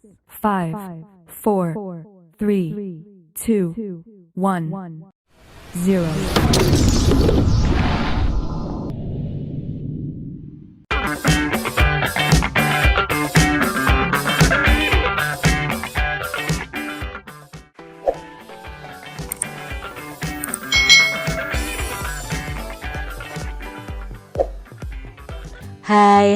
5, 4, 3, 2, 1, 0. Hai,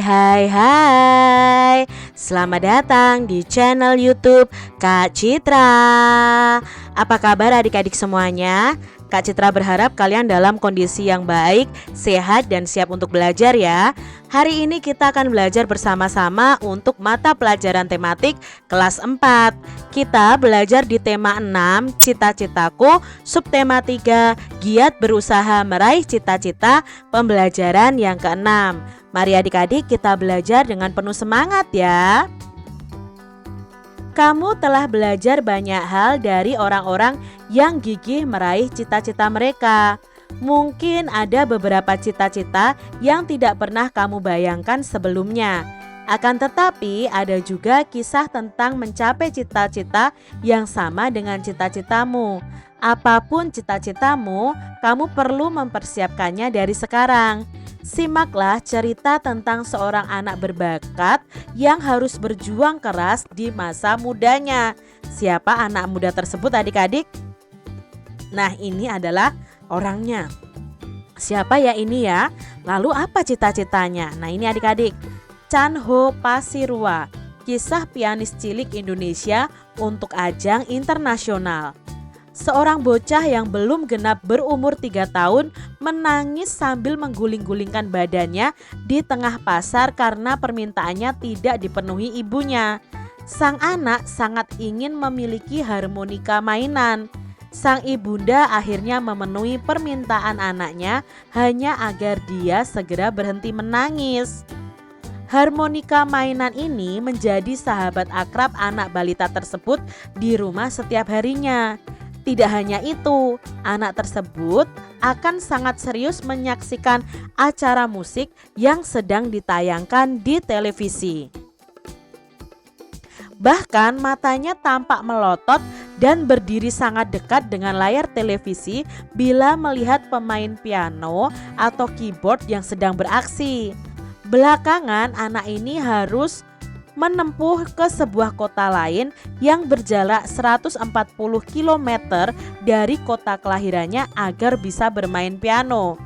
selamat datang di channel YouTube Kak Citra. Apa kabar adik-adik semuanya? Kak Citra berharap kalian dalam kondisi yang baik, sehat, dan siap untuk belajar ya. Hari ini kita akan belajar bersama-sama untuk mata pelajaran tematik kelas 4. Kita belajar di tema 6, Cita-citaku, subtema 3, Giat berusaha meraih cita-cita, pembelajaran yang ke-6. Mari adik-adik kita belajar dengan penuh semangat ya. Kamu telah belajar banyak hal dari orang-orang yang gigih meraih cita-cita mereka. Mungkin ada beberapa cita-cita yang tidak pernah kamu bayangkan sebelumnya. Akan tetapi ada juga kisah tentang mencapai cita-cita yang sama dengan cita-citamu. Apapun cita-citamu, kamu perlu mempersiapkannya dari sekarang. Simaklah cerita tentang seorang anak berbakat yang harus berjuang keras di masa mudanya. Siapa anak muda tersebut adik-adik? Nah, ini adalah orangnya. Siapa ya ini ya? Lalu apa cita-citanya? Nah, ini adik-adik. Chan Ho Pasirwa, kisah pianis cilik Indonesia untuk ajang internasional. Seorang bocah yang belum genap berumur 3 tahun menangis sambil mengguling-gulingkan badannya di tengah pasar karena permintaannya tidak dipenuhi ibunya. Sang anak sangat ingin memiliki harmonika mainan. Sang ibunda akhirnya memenuhi permintaan anaknya hanya agar dia segera berhenti menangis. Harmonika mainan ini menjadi sahabat akrab anak balita tersebut di rumah setiap harinya. Tidak hanya itu, anak tersebut akan sangat serius menyaksikan acara musik yang sedang ditayangkan di televisi. Bahkan matanya tampak melotot dan berdiri sangat dekat dengan layar televisi bila melihat pemain piano atau keyboard yang sedang beraksi. Belakangan anak ini harus menempuh ke sebuah kota lain yang berjarak 140 km dari kota kelahirannya agar bisa bermain piano.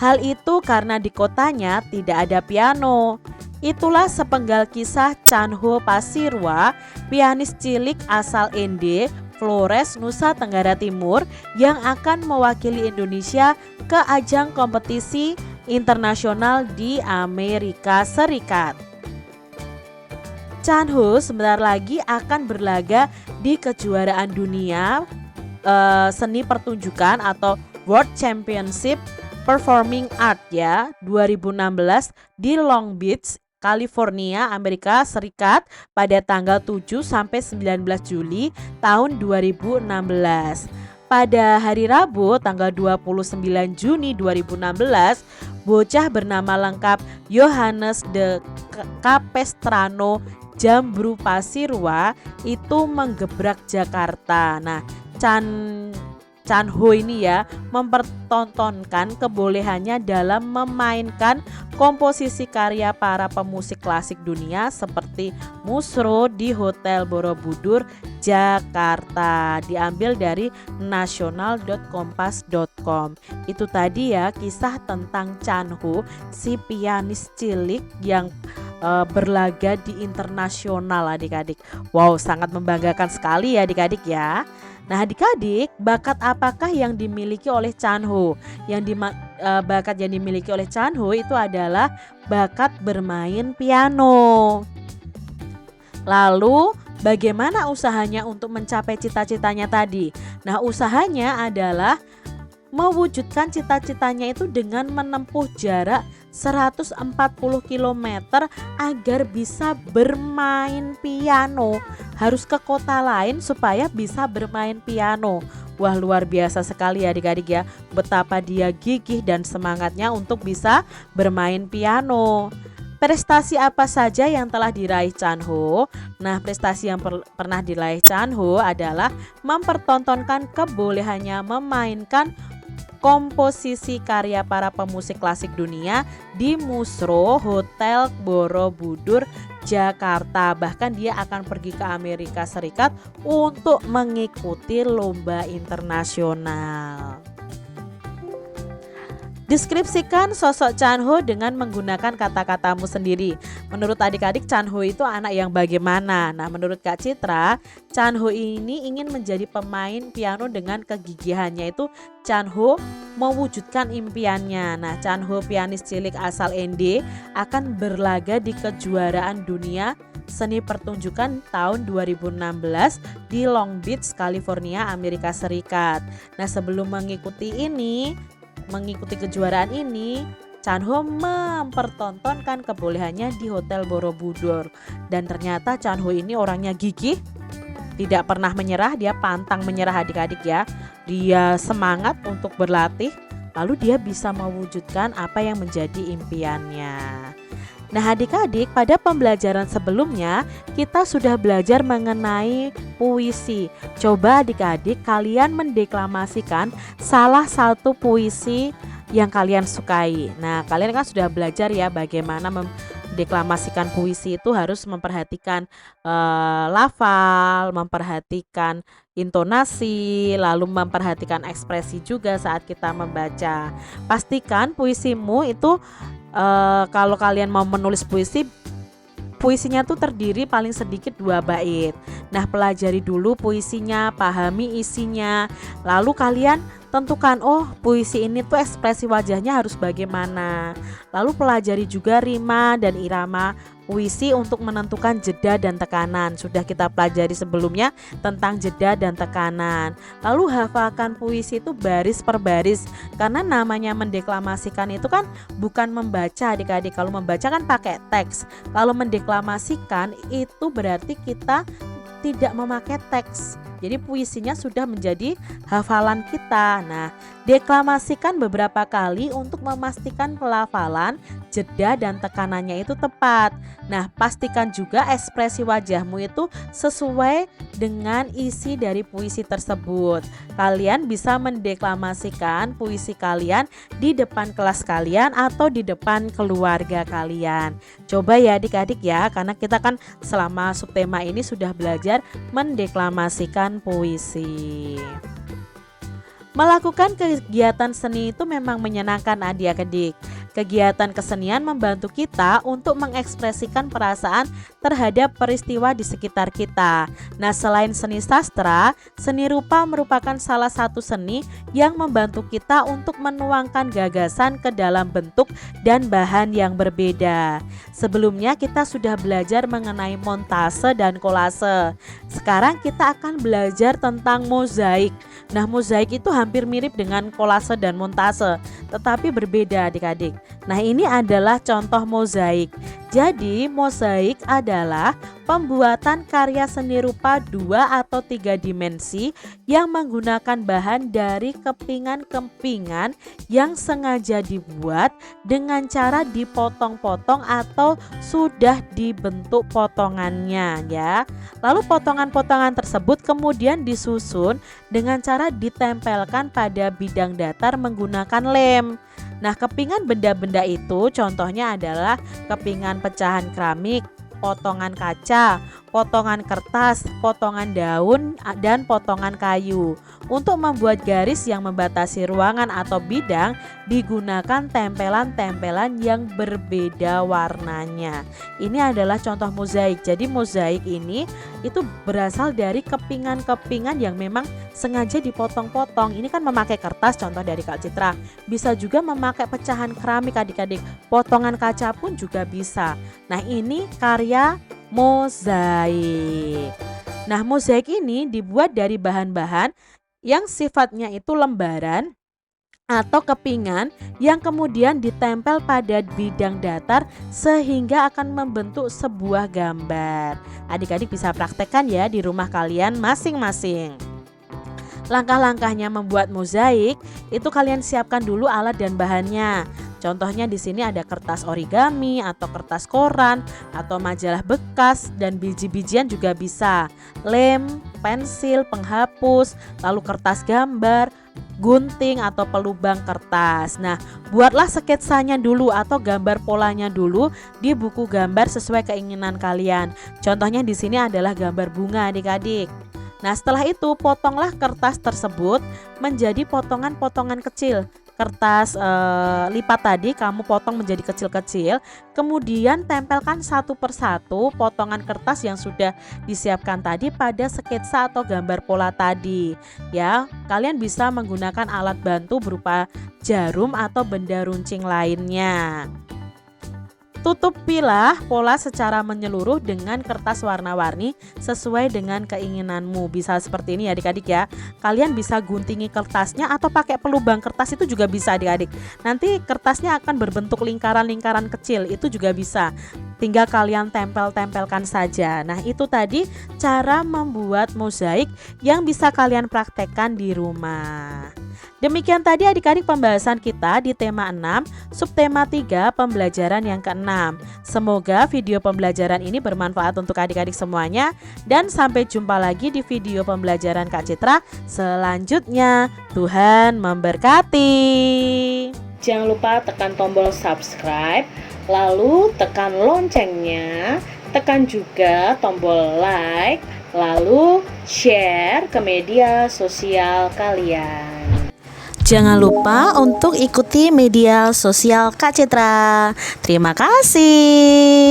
Hal itu karena di kotanya tidak ada piano. Itulah sepenggal kisah Chan Ho Pasirwa, pianis cilik asal Ende, Flores, Nusa Tenggara Timur yang akan mewakili Indonesia ke ajang kompetisi internasional di Amerika Serikat. Chan Ho sebentar lagi akan berlaga di kejuaraan dunia seni pertunjukan atau World Championship Performing Art ya 2016 di Long Beach, California, Amerika Serikat pada tanggal 7 sampai 19 Juli tahun 2016. Pada hari Rabu tanggal 29 Juni 2016, bocah bernama lengkap Yohanes de Capestrano Jambru Pasirwa itu menggebrak Jakarta. Nah, Chan Ho ini ya mempertontonkan kebolehannya dalam memainkan komposisi karya para pemusik klasik dunia seperti Musro di Hotel Borobudur, Jakarta. Diambil dari nasional.kompas.com. Itu tadi ya kisah tentang Chan Ho, si pianis cilik yang berlaga di internasional adik-adik. Wow, sangat membanggakan sekali ya adik-adik ya. Nah adik-adik, bakat apakah yang dimiliki oleh Chan Ho? Bakat yang dimiliki oleh Chan Ho itu adalah bakat bermain piano. Lalu bagaimana usahanya untuk mencapai cita-citanya tadi? Nah usahanya adalah mewujudkan cita-citanya itu dengan menempuh jarak 140 km agar bisa bermain piano. Harus ke kota lain supaya bisa bermain piano. Wah luar biasa sekali adik-adik ya, betapa dia gigih dan semangatnya untuk bisa bermain piano. Prestasi apa saja yang telah diraih Chan Ho? Nah, prestasi yang pernah diraih Chan Ho adalah mempertontonkan kebolehannya memainkan komposisi karya para pemusik klasik dunia di Musro Hotel Borobudur, Jakarta. Bahkan dia akan pergi ke Amerika Serikat untuk mengikuti lomba internasional. Deskripsikan sosok Chan Ho dengan menggunakan kata-katamu sendiri. Menurut adik-adik, Chan Ho itu anak yang bagaimana? Nah, menurut Kak Citra, Chan Ho ini ingin menjadi pemain piano dengan kegigihannya itu. Chan Ho mewujudkan impiannya. Nah, Chan Ho, pianis cilik asal ND, akan berlaga di kejuaraan dunia seni pertunjukan tahun 2016 di Long Beach, California, Amerika Serikat. Nah, sebelum mengikuti kejuaraan ini, Chan Ho mempertontonkan kebolehannya di Hotel Borobudur. Dan ternyata Chan Ho ini orangnya gigih, tidak pernah menyerah, dia pantang menyerah adik-adik ya. Dia semangat untuk berlatih, lalu dia bisa mewujudkan apa yang menjadi impiannya. Nah, adik-adik, pada pembelajaran sebelumnya kita sudah belajar mengenai puisi. Coba adik-adik kalian mendeklamasikan salah satu puisi yang kalian sukai. Nah, kalian kan sudah belajar ya bagaimana mendeklamasikan puisi itu harus memperhatikan lafal, memperhatikan intonasi, lalu memperhatikan ekspresi juga saat kita membaca. Pastikan puisimu itu kalau kalian mau menulis puisinya tuh terdiri paling sedikit 2 bait. Nah, pelajari dulu puisinya, pahami isinya, lalu kalian tentukan, oh puisi ini tuh ekspresi wajahnya harus bagaimana. Lalu pelajari juga rima dan irama puisi untuk menentukan jeda dan tekanan. Sudah kita pelajari sebelumnya tentang jeda dan tekanan. Lalu hafalkan puisi itu baris per baris, karena namanya mendeklamasikan itu kan bukan membaca adik-adik. Kalau membaca kan pakai teks, kalau mendeklamasikan itu berarti kita tidak memakai teks. Jadi puisinya sudah menjadi hafalan kita. Nah, deklamasikan beberapa kali untuk memastikan pelafalan, jeda dan tekanannya itu tepat. Nah, pastikan juga ekspresi wajahmu itu sesuai dengan isi dari puisi tersebut. Kalian bisa mendeklamasikan puisi kalian di depan kelas kalian atau di depan keluarga kalian. Coba ya adik-adik ya, karena kita kan selama subtema ini sudah belajar mendeklamasikan puisi. Melakukan kegiatan seni itu memang menyenangkan adik-adik. Kegiatan kesenian membantu kita untuk mengekspresikan perasaan terhadap peristiwa di sekitar kita. Nah, selain seni sastra, seni rupa merupakan salah satu seni yang membantu kita untuk menuangkan gagasan ke dalam bentuk dan bahan yang berbeda. Sebelumnya kita sudah belajar mengenai montase dan kolase. Sekarang kita akan belajar tentang mozaik. Nah, mozaik itu hampir mirip dengan kolase dan montase, tetapi berbeda adik-adik. Nah, ini adalah contoh mozaik. Jadi mozaik adalah pembuatan karya seni rupa 2 atau 3 dimensi yang menggunakan bahan dari kepingan-kepingan yang sengaja dibuat dengan cara dipotong-potong atau sudah dibentuk potongannya ya. Lalu potongan-potongan tersebut kemudian disusun dengan cara ditempelkan pada bidang datar menggunakan lem. Nah, kepingan benda-benda itu contohnya adalah kepingan pecahan keramik, potongan kaca, potongan kertas, potongan daun, dan potongan kayu. Untuk membuat garis yang membatasi ruangan atau bidang digunakan tempelan-tempelan yang berbeda warnanya. Ini adalah contoh mozaik. Jadi mozaik ini itu berasal dari kepingan-kepingan yang memang sengaja dipotong-potong. Ini kan memakai kertas, contoh dari Kak Citra. Bisa juga memakai pecahan keramik adik-adik. Potongan kaca pun juga bisa. Nah, ini karya mozaik. Nah, mozaik ini dibuat dari bahan-bahan yang sifatnya itu lembaran atau kepingan yang kemudian ditempel pada bidang datar sehingga akan membentuk sebuah gambar. Adik-adik bisa praktekkan ya di rumah kalian masing-masing. Langkah-langkahnya membuat mozaik itu kalian siapkan dulu alat dan bahannya. Contohnya di sini ada kertas origami atau kertas koran atau majalah bekas, dan biji-bijian juga bisa. Lem, pensil, penghapus, lalu kertas gambar, gunting atau pelubang kertas. Nah, buatlah sketsanya dulu atau gambar polanya dulu di buku gambar sesuai keinginan kalian. Contohnya di sini adalah gambar bunga, adik-adik. Nah, setelah itu potonglah kertas tersebut menjadi potongan-potongan kecil. Kertas lipat tadi kamu potong menjadi kecil-kecil, kemudian tempelkan satu persatu potongan kertas yang sudah disiapkan tadi pada sketsa atau gambar pola tadi. Ya, kalian bisa menggunakan alat bantu berupa jarum atau benda runcing lainnya. Tutupilah pola secara menyeluruh dengan kertas warna-warni sesuai dengan keinginanmu. Bisa seperti ini ya adik-adik ya. Kalian bisa guntingi kertasnya atau pakai pelubang kertas itu juga bisa adik-adik. Nanti kertasnya akan berbentuk lingkaran-lingkaran kecil, itu juga bisa. Tinggal kalian tempel-tempelkan saja. Nah, itu tadi cara membuat mozaik yang bisa kalian praktekkan di rumah. Demikian tadi adik-adik pembahasan kita di tema 6, subtema 3, pembelajaran yang ke-6. Semoga video pembelajaran ini bermanfaat untuk adik-adik semuanya, dan sampai jumpa lagi di video pembelajaran Kak Citra selanjutnya. Tuhan memberkati. Jangan lupa tekan tombol subscribe, lalu tekan loncengnya, tekan juga tombol like, lalu share ke media sosial kalian. Jangan lupa untuk ikuti media sosial Kak Citra. Terima kasih.